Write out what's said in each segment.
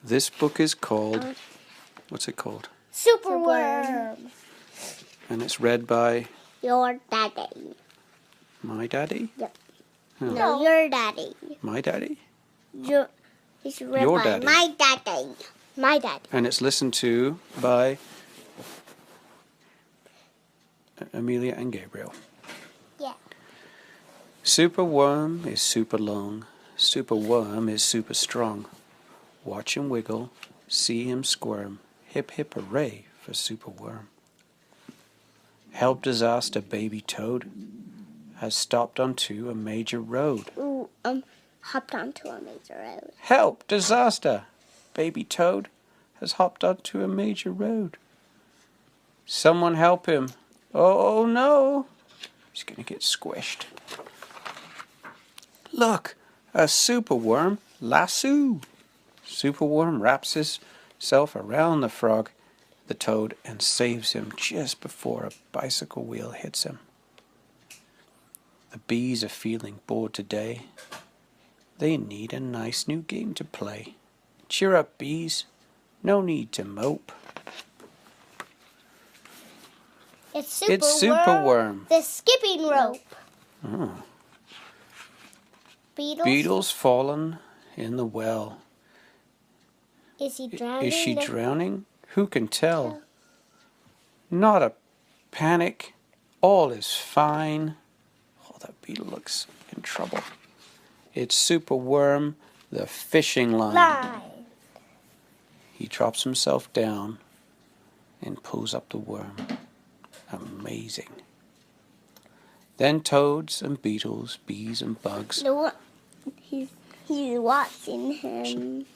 This book is called, what's it called? Superworm. And it's read by Your daddy. my daddy? Yep. Oh. No, your daddy. My daddy? It's read Your by daddy. my daddy. My daddy. And it's listened to by Amelia and Gabriel. Yeah. Superworm is super long. Superworm is super strong. Watch him wiggle, see him squirm. Hip hip hooray for Superworm. Help disaster baby toad has stopped onto a major road. Ooh, hopped onto a major road. Help disaster baby toad has hopped onto a major road. Someone help him. Oh no. He's gonna get squished. Look, a superworm lasso. Superworm wraps himself around the frog, the toad, and saves him just before a bicycle wheel hits him. The bees are feeling bored today. They need a nice new game to play. Cheer up, bees. No need to mope. It's Superworm. The skipping rope. Oh. Beetles fallen in the well. Is he drowning? Is she drowning? Who can tell? Not a panic. All is fine. Oh, that beetle looks in trouble. It's Superworm, the fishing line. He drops himself down and pulls up the worm. Amazing. Then toads and beetles, bees and bugs. No, he's watching him.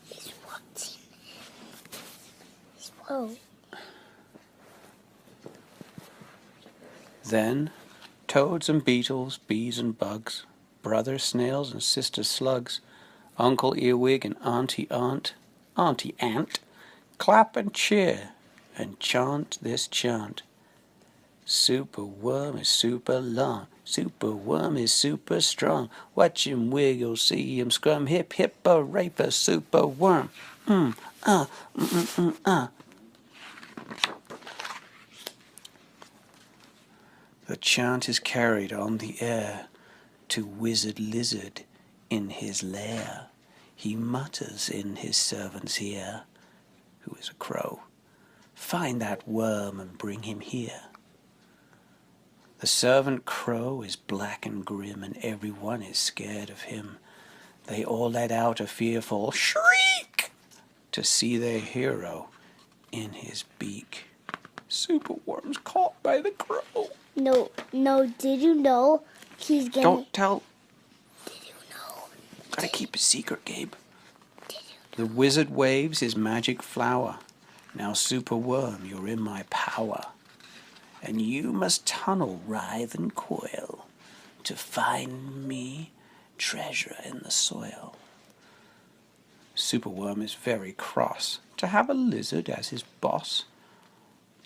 He's watching him. Oh. Then toads and beetles, bees and bugs, brother snails and sister slugs, Uncle Earwig and Auntie Ant, clap and cheer and chant this chant. Superworm is super long. Superworm is super strong. Watch him wiggle, see him scrum. Hip hip hooray for Superworm. The chant is carried on the air to Wizard Lizard in his lair. He mutters in his servant's ear, who is a crow, find that worm and bring him here. The servant crow is black and grim, and everyone is scared of him. They all let out a fearful shriek to see their hero in his beak. Superworm's caught by the crow. No, did you know he's gonna... Don't tell. Did you know? Gotta keep a secret, Gabe. Did you know? The wizard waves his magic flower. Now, Superworm, you're in my power. And you must tunnel, writhe, and coil to find me treasure in the soil. Superworm is very cross to have a lizard as his boss.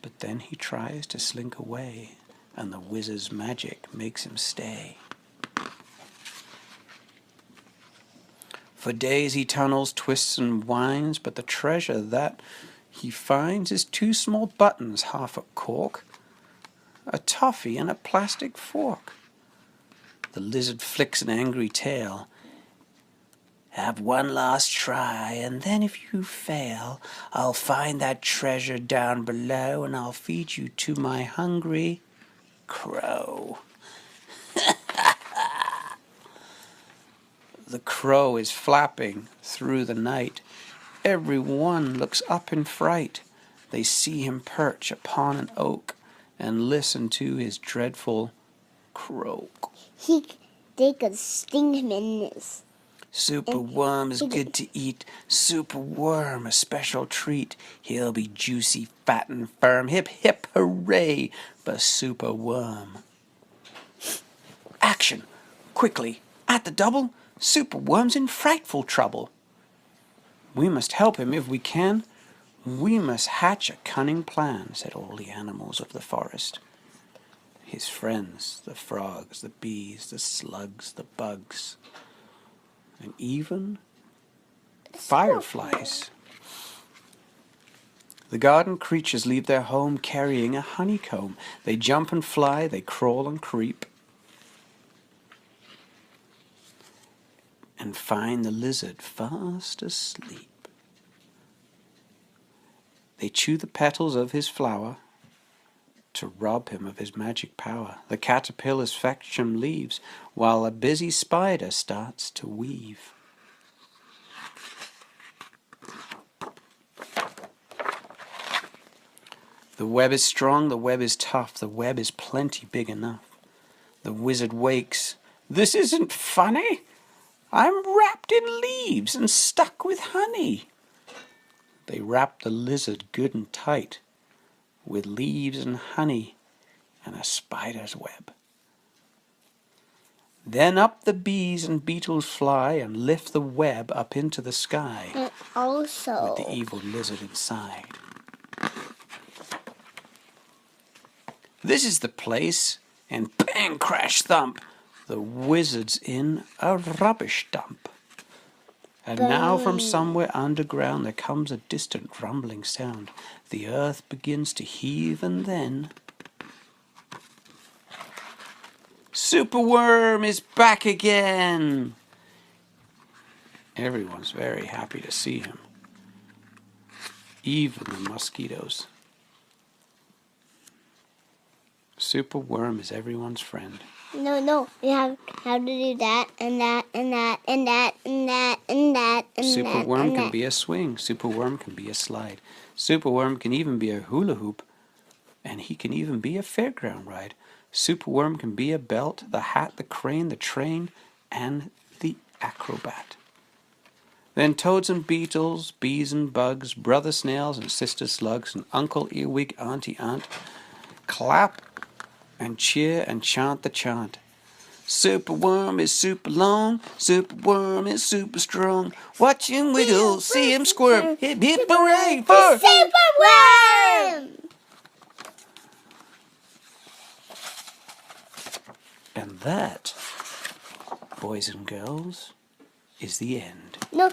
But then he tries to slink away, and the wizard's magic makes him stay. For days he tunnels, twists, and winds, but the treasure that he finds is 2 small buttons, half a cork, a toffee, and a plastic fork. The lizard flicks an angry tail. Have one last try, and then if you fail, I'll find that treasure down below, and I'll feed you to my hungry crow. The crow is flapping through the night. Everyone looks up in fright. They see him perch upon an oak and listen to his dreadful croak. They could sting him in this. Superworm is good to eat. Superworm, a special treat. He'll be juicy, fat, and firm. Hip, hip, hooray for Superworm. Action! Quickly, at the double, Superworm's in frightful trouble. We must help him if we can. We must hatch a cunning plan, said all the animals of the forest. His friends, the frogs, the bees, the slugs, the bugs, and even fireflies. The garden creatures leave their home carrying a honeycomb. They jump and fly, they crawl and creep, and find the lizard fast asleep. They chew the petals of his flower to rob him of his magic power. The caterpillars fetch him leaves, while a busy spider starts to weave. The web is strong, the web is tough, the web is plenty big enough. The wizard wakes. This isn't funny. I'm wrapped in leaves and stuck with honey. They wrap the lizard good and tight with leaves and honey and a spider's web. Then up the bees and beetles fly and lift the web up into the sky. And also, With the evil lizard inside. This is the place, and bang, crash, thump, the wizard's in a rubbish dump. And now from somewhere underground there comes a distant rumbling sound. The earth begins to heave, and then Superworm is back again! Everyone's very happy to see him. Even the mosquitoes. Superworm is everyone's friend. No. You have to do that and that and that and that and that and that and Superworm that. can be a swing. Superworm can be a slide. Superworm can even be a hula hoop. And he can even be a fairground ride. Superworm can be a belt, the hat, the crane, the train, and the acrobat. Then toads and beetles, bees and bugs, brother snails and sister slugs, and Uncle Earwig, Auntie Ant, clap and cheer and chant the chant. Superworm is super long, Superworm is super strong. Watch him wiggle, see him squirm, hip hip hooray for Superworm! And that, boys and girls, is the end. No,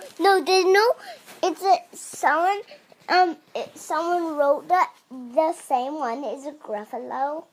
it's someone wrote that the same one is a Gruffalo.